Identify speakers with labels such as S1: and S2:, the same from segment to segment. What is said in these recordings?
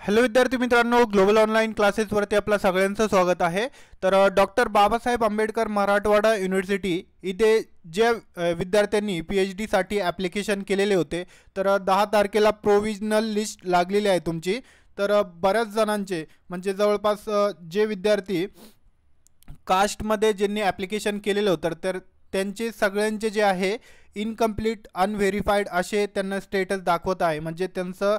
S1: Hello विद्यार्थी मित्रांनो, global online क्लासेसवरती आपलं सगळ्यांचं स्वागत आहे. तर डॉक्टर बाबासाहेब आंबेडकर मराठवाडा युनिव्हर्सिटी इथे जे विद्यार्थ्यांनी PhDसाठी ॲप्लिकेशन केलेले होते, तर 10 तारखेला प्रोविजनल लिस्ट लागलेली आहे तुमची. तर बऱ्याच जणांचे म्हणजे जवळपास जे विद्यार्थी कास्टमध्ये ज्यांनी ॲप्लिकेशन केलेलं होतं तर त्यांचे सगळ्यांचे जे आहे इनकम्प्लीट अनव्हेरीफाईड असे त्यांना स्टेटस दाखवत आहे. म्हणजे त्यांचं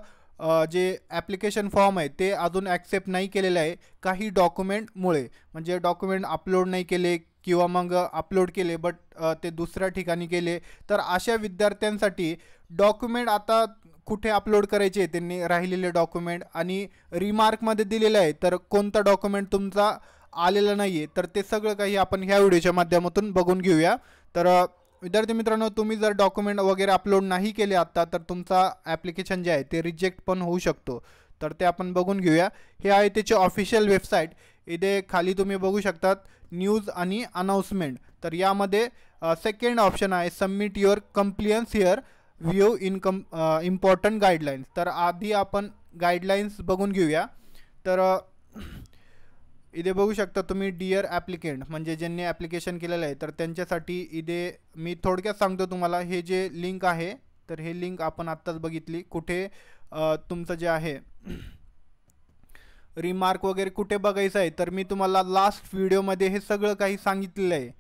S1: जे ॲप्लिकेशन फॉर्म आहे ते अजून ॲक्सेप्ट नाही केलेलं आहे काही डॉक्युमेंटमुळे. म्हणजे डॉक्युमेंट अपलोड नाही केले किंवा मग अपलोड केले बट ते दुसऱ्या ठिकाणी केले. तर अशा विद्यार्थ्यांसाठी डॉक्युमेंट आता कुठे अपलोड करायचे त्यांनी राहिलेले डॉक्युमेंट आणि रिमार्कमध्ये दिलेलं आहे तर कोणता डॉक्युमेंट तुमचा आलेला नाही आहे तर ते सगळं काही आपण ह्या व्हिडिओच्या माध्यमातून बघून घेऊया. तर विद्यार्थी मित्रांनो, तुम्ही जर डॉक्युमेंट वगैरे अपलोड नाही केले आत्ता तर तुमचा ॲप्लिकेशन जे आहे ते रिजेक्ट पण होऊ शकतो. तर ते आपण बघून घेऊया. हे आहे त्याचे ऑफिशियल वेबसाईट. इथे खाली तुम्ही बघू शकतात न्यूज आणि अनाउन्समेंट. तर यामध्ये सेकंड ऑप्शन आहे submit your compliance here view important guidelines. तर आधी आपण गाईडलाईन्स बघून घेऊया. तर इथे बघू शकता तुम्ही डिअर ॲप्लिकेंट म्हणजे ज्यांनी ॲप्लिकेशन केलेलं आहे तर त्यांच्यासाठी इथे मी थोडक्यात सांगतो तुम्हाला. हे जे लिंक आहे तर हे लिंक आपण आत्ताच बघितली. कुठे तुमचं जे आहे रिमार्क वगैरे कुठे बघायचं आहे तर मी तुम्हाला लास्ट व्हिडिओमध्ये हे सगळं काही सांगितलेलं आहे.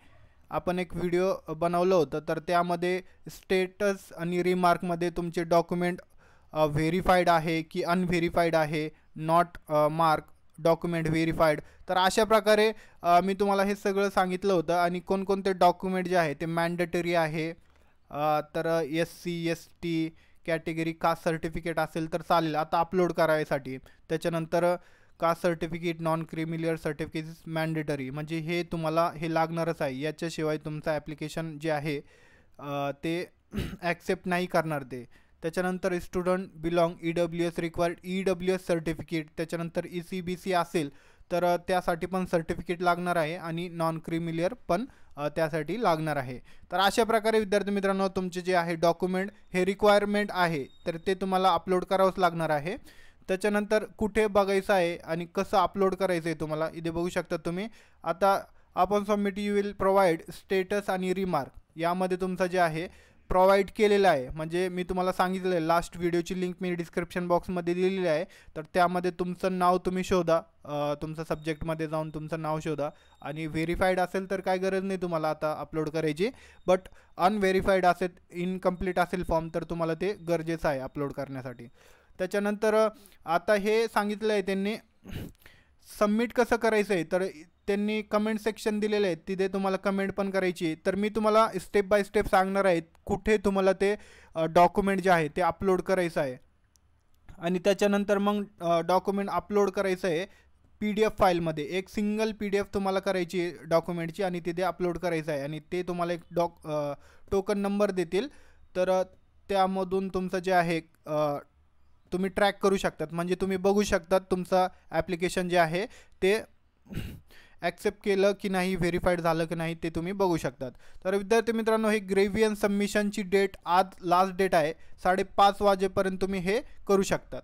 S1: आपण एक व्हिडिओ बनवलं होतं तर त्यामध्ये स्टेटस आणि रिमार्कमध्ये तुमचे डॉक्युमेंट व्हेरीफाईड आहे की अनव्हेरीफाईड आहे, नॉट मार्क डॉक्युमेंट व्हेरीफाईड. तर अशा प्रकारे मी तुम्हाला हे सगळं सांगितलं होतं. आणि कोणकोणते डॉक्युमेंट जे आहे ते मॅन्डेटरी आहे. तर SC ST category caste certificate असेल तर चालेल आता अपलोड करायसाठी. त्याच्यानंतर caste certificate non creamy layer certificate is mandatory म्हणजे हे तुम्हाला हे लागणारच आहे. याच्याशिवाय तुमचं ॲप्लिकेशन जे आहे ते ॲक्सेप्ट नाही करणार ते. त्याच्यानंतर student belong EWS required EWS certificate. त्याच्यानंतर ECBC असेल तर त्यासाठी पण सर्टिफिकेट लागणार आहे आणि नॉन क्रिमिलियर पण त्यासाठी लागणार आहे. तर अशा प्रकारे विद्यार्थी मित्रांनो तुमचे जे आहे डॉक्युमेंट हे रिक्वायरमेंट आहे तर ते तुम्हाला अपलोड करावंच लागणार आहे. त्याच्यानंतर कुठे बघायचं आहे आणि कसं अपलोड करायचं आहे तुम्हाला इथे बघू शकता तुम्ही. आता आपण submit you will provide status आणि रिमार्क यामध्ये तुमचं जे आहे प्रोव्हाइड केलेलं आहे. म्हणजे मी तुम्हाला सांगितलेलं आहे लास्ट व्हिडिओची लिंक मी डिस्क्रिप्शन बॉक्समध्ये दिलेली आहे. तर त्यामध्ये तुमचं नाव तुम्ही शोधा, तुमचं सब्जेक्टमध्ये जाऊन तुमचं नाव शोधा आणि व्हेरीफाईड असेल तर काय गरज नाही तुम्हाला आता अपलोड करायची. बट अनव्हेरीफाईड असेल इनकम्प्लीट असेल फॉर्म तर तुम्हाला ते गरजेचं आहे अपलोड करण्यासाठी. त्याच्यानंतर आता हे सांगितलं आहे त्यांनी सबमिट कसं करायचं आहे तर त्यांनी कमेंट सेक्शन दिलेले आहेत तिथे तुम्हाला कमेंट पण करायची. तर मी तुम्हाला स्टेप बाय स्टेप सांगणार आहे कुठे तुम्हाला ते डॉक्युमेंट जे आहे ते अपलोड करायचं आहे. आणि त्याच्यानंतर मग डॉक्युमेंट अपलोड करायचं आहे PDF फाईलमध्ये. एक सिंगल PDF तुम्हाला करायची डॉक्युमेंटची आणि तिथे अपलोड करायचं आहे. आणि ते तुम्हाला एक टोकन नंबर देतील तर त्यामधून तुमचं जे आहे तुम्ही ट्रॅक करू शकतात. म्हणजे तुम्ही बघू शकतात तुमचं ॲप्लिकेशन जे आहे ते ॲक्सेप्ट केलं की नाही, व्हेरीफाईड झालं की नाही ते तुम्ही बघू शकतात. तर विद्यार्थी मित्रांनो हे ग्रेव्हियन सबमिशनची डेट आज लास्ट डेट आहे. 5:30 वाजेपर्यंत तुम्ही हे करू शकतात.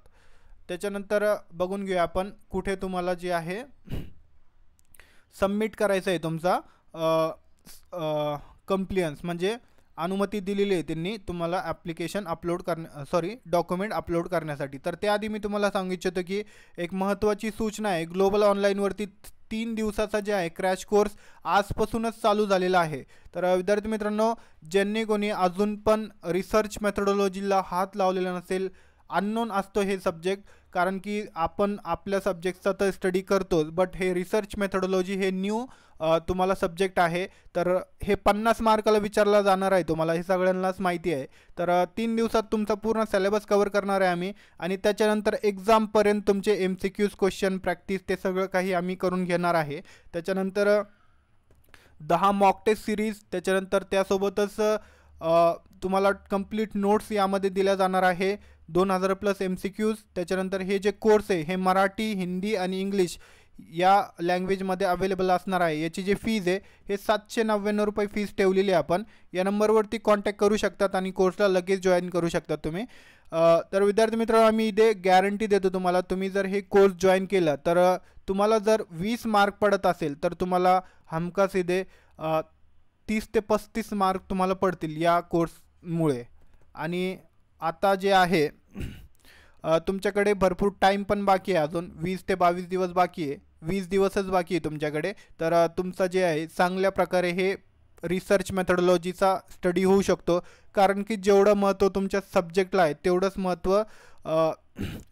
S1: त्याच्यानंतर बघून घेऊया आपण कुठे तुम्हाला जे आहे सबमिट करायचं आहे तुमचा कंप्लियन्स म्हणजे अनुमती दिलेली आहे त्यांनी तुम्हाला ॲप्लिकेशन अपलोड डॉक्युमेंट अपलोड करण्यासाठी. तर त्याआधी मी तुम्हाला सांगू इच्छितो की एक महत्त्वाची सूचना आहे. ग्लोबल ऑनलाईनवरती 3 दिवसाचा जे आहे क्रॅश कोर्स आजपासूनच चालू झालेला आहे. तर विद्यार्थी मित्रांनो ज्यांनी कोणी अजून पण रिसर्च मेथोडॉलॉजीला हात लावलेला नसेल, अननोन असतो हे सब्जेक्ट कारण की आपण आपल्या सब्जेक्टचा तर स्टडी करतोच बट हे रिसर्च मेथोडॉलॉजी हे न्यू तुम्हाला सब्जेक्ट आहे. तर हे 50 मार्काला विचारला जाणार आहे तुम्हाला, हे सगळ्यांनाच माहिती आहे. तर 3 दिवसात तुमचा पूर्ण सिलेबस कवर करणार आहे आम्ही. आणि त्याच्यानंतर एक्झामपर्यंत तुमचे MCQs क्वेश्चन प्रॅक्टिस ते सगळं काही आम्ही करून घेणार आहे. त्याच्यानंतर 10 मॉक टेस्ट सिरीज, त्याच्यानंतर त्यासोबतच तुम्हाला कंप्लीट नोट्स यामध्ये दिल्या जाणार आहे. 2000+ MCQs. त्याच्यानंतर हे जे कोर्स आहे हे मराठी, हिंदी आणि इंग्लिश या लँग्वेजमध्ये अवेलेबल असणार आहे. याची जी फीज आहे हे 799 रुपये फीज ठेवलेली आहे आपण. या नंबरवरती कॉन्टॅक्ट करू शकतात आणि कोर्सला लगेच जॉईन करू शकतात तुम्ही. तर विद्यार्थी मित्रांनो, आम्ही इथे गॅरंटी देतो तुम्हाला, तुम्ही जर हे कोर्स जॉईन केला तर तुम्हाला जर 20 मार्क पडत असेल तर तुम्हाला हमखास इथे 30 ते 35 मार्क तुम्हाला पडतील या कोर्समुळे. आणि आता जे आहे तुमच्याकडे भरपूर टाईम पण बाकी आहे, अजून 20 ते 22 दिवस बाकी आहे. 20 दिवसच बाकी आहे तुमच्याकडे. तर तुमचं जे आहे चांगल्या प्रकारे हे रिसर्च मेथडॉलॉजीचा स्टडी होऊ शकतो. कारण की जेवढं महत्त्व तुमच्या सब्जेक्टला आहे तेवढंच महत्त्व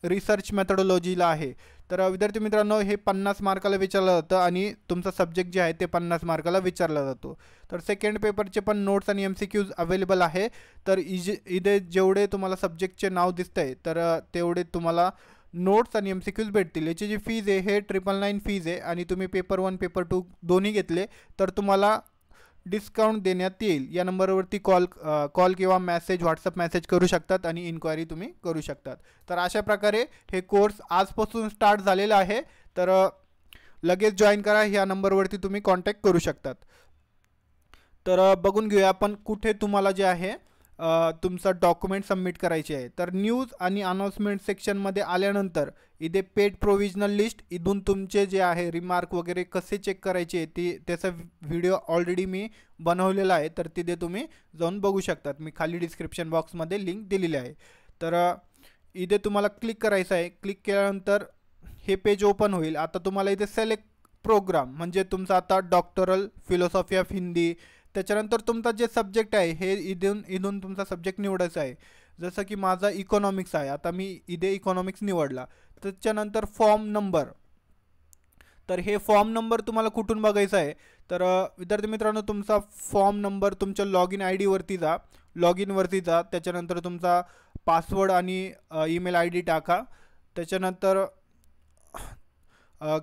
S1: रिसर्च मेथडॉलॉजीला आहे. तर विद्यार्थी मित्रांनो, हे 50 मार्काला विचारलं जातं आणि तुमचा सब्जेक्ट जे आहे ते 50 मार्काला विचारला जातो. तर सेकंड पेपरचे पण नोट्स आणि MCQs अवेलेबल आहे. तर इथे जेवढे तुम्हाला सब्जेक्टचे नाव दिसत आहे तर तेवढे तुम्हाला नोट्स आणि MCQs भेटतील. याची जी फीज आहे हे 999 फीज आहे आणि तुम्ही पेपर 1 पेपर 2 दोन्ही घेतले तर तुम्हाला डिस्काउंट देण्यात येईल. या नंबरवरती कॉल किंवा व्हॉट्सअप मेसेज करू शकतात आणि इन्क्वायरी तुम्ही करू शकतात. तर अशा प्रकारे हे कोर्स आजपासून स्टार्ट झालेला आहे. तर लगेच जॉईन करा. ह्या नंबरवरती तुम्ही कॉन्टॅक्ट करू शकतात. तर बघून घेऊया आपण कुठे तुम्हाला जे आहे तुमचा डॉक्युमेंट सबमिट करायचे आहे. तर न्यूज आणि अनाउन्समेंट सेक्शनमध्ये आल्यानंतर इथे पेड प्रोव्हिजनल लिस्ट, इथून तुमचे जे आहे रिमार्क वगैरे कसे चेक करायचे त्याचा व्हिडिओ ऑलरेडी मी बनवलेला आहे. तर तिथे तुम्ही जाऊन बघू शकतात. मी खाली डिस्क्रिप्शन बॉक्समध्ये लिंक दिलेली आहे. तर इथे तुम्हाला क्लिक करायचं आहे. क्लिक केल्यानंतर हे पेज ओपन होईल. आता तुम्हाला इथे सिलेक्ट प्रोग्राम म्हणजे तुमचा आता डॉक्टरल फिलॉसॉफी ऑफ हिंदी, त्याच्यानंतर तुमचा जे सब्जेक्ट आहे हे इथून तुमचा सब्जेक्ट निवडायचा आहे. जसं की माझा इकॉनॉमिक्स आहे, आता मी इथे इकॉनॉमिक्स निवडला. त्याच्यानंतर फॉर्म नंबर, तर हे फॉर्म नंबर तुम्हाला कुठून बघायचा आहे. तर विद्यार्थी मित्रांनो, तुमचा फॉर्म नंबर तुमच्या लॉग इन ID वरती जा. त्याच्यानंतर तुमचा पासवर्ड आणि ईमेल ID टाका. त्याच्यानंतर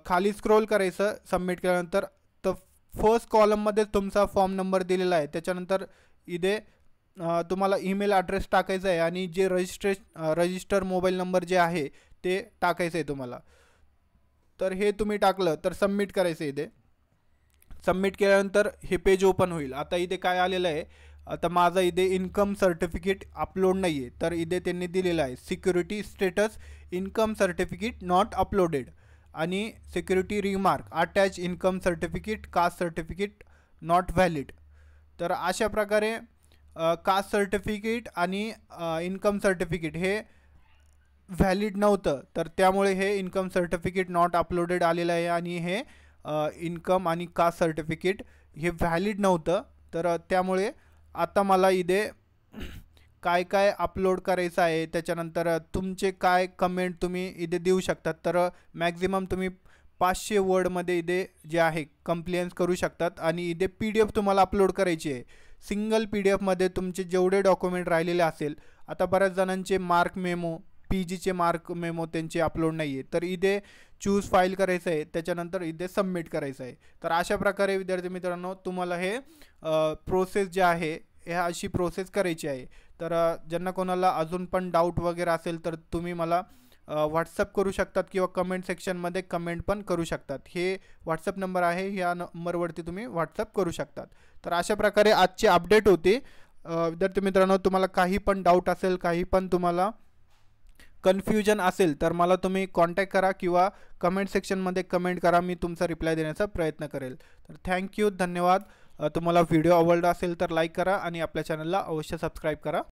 S1: खाली स्क्रोल करायचं सबमिट केल्यानंतर. तर फर्स्ट कॉलममध्ये तुमचा फॉर्म नंबर दिलेला आहे. त्याच्यानंतर इथे तुम्हाला ईमेल ॲड्रेस टाकायचा आहे आणि जे रजिस्टर मोबाईल नंबर जे आहे ते टाकायचं आहे तुम्हाला. तर हे तुम्ही टाकलं तर सबमिट करायचं. इथे सबमिट केल्यानंतर हे पेज ओपन होईल. आता इथे काय आलेलं आहे, आता माझा इथे इन्कम सर्टिफिकेट अपलोड नाही आहे. तर इथे त्यांनी दिलेलं आहे security status income certificate not uploaded आणि security remark attach income certificate caste certificate not valid. तर अशा प्रकारे कास्ट सर्टिफिकेट आणि इन्कम सर्टिफिकेट हे व्हॅलिड नव्हतं. तर त्यामुळे हे इन्कम सर्टिफिकेट नॉट अपलोडेड आलेलं आहे आणि हे इन्कम आणि कास्ट सर्टिफिकेट हे व्हॅलिड नव्हतं. तर त्यामुळे आता मला इथे काय काय अपलोड करायचं आहे, त्याच्यानंतर तुमचे काय कमेंट तुम्ही इथे देऊ शकतात. तर मॅक्झिमम तुम्ही 500 वर्डमध्ये इथे जे आहे कंप्लेन्स करू शकतात आणि इथे PDF तुम्हाला अपलोड करायची आहे. सिंगल PDFमध्ये तुमचे जेवढे डॉक्युमेंट राहिलेले असेल. आता बऱ्याच जणांचे मार्क मेमो, PGचे मार्क मेमो त्यांचे अपलोड नाही आहे. तर इथे चूज फाईल करायचं आहे, त्याच्यानंतर इथे सबमिट करायचं आहे. तर अशा प्रकारे विद्यार्थी मित्रांनो तुम्हाला हे प्रोसेस जे आहे ह्या अशी प्रोसेस करायची आहे. तर ज्यांना कोणाला अजून पण डाऊट वगैरे असेल तर तुम्ही मला व्हॉट्सअप करू शकतात किंवा कमेंट सेक्शनमध्ये कमेंट पण करू शकतात. हे व्हॉट्सअप नंबर आहे, ह्या नंबरवरती तुम्ही व्हॉट्सअप करू शकतात. तर अशा प्रकारे आजची अपडेट होती. विद्यार्थी मित्रांनो, तुम्हाला काही पण डाऊट असेल, काही पण तुम्हाला कन्फ्युजन असेल तर मला तुम्ही कॉन्टॅक्ट करा किंवा कमेंट सेक्शनमध्ये कमेंट करा. मी तुमचा रिप्लाय देण्याचा प्रयत्न करेल. तर थँक्यू, धन्यवाद. तुम्हाला व्हिडिओ आवडला असेल तर लाईक करा आणि आपल्या चॅनलला अवश्य सबस्क्राईब करा.